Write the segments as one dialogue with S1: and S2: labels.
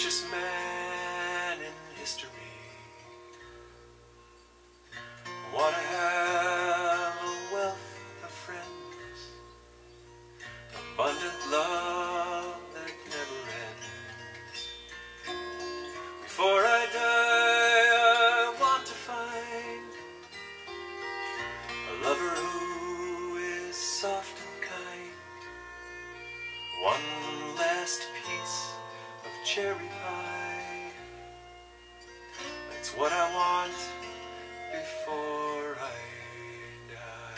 S1: richest man in history. Want to have a wealth of friends, abundant love that never ends. Before I die, I want to find a lover who is soft and kind. One last piece of cherry pie. That's what I want before I die.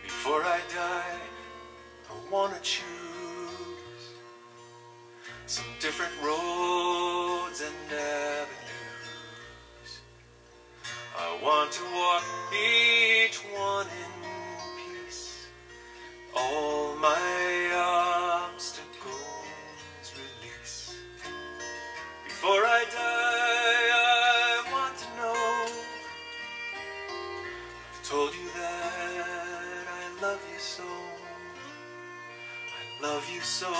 S1: Before I die, I want to choose some different roads and avenues. I want to walk each one in peace, all my obstacles release. Before I die, I want to know, I've told you that I love you so. I love you so,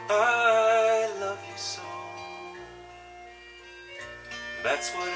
S1: I love you so. That's what I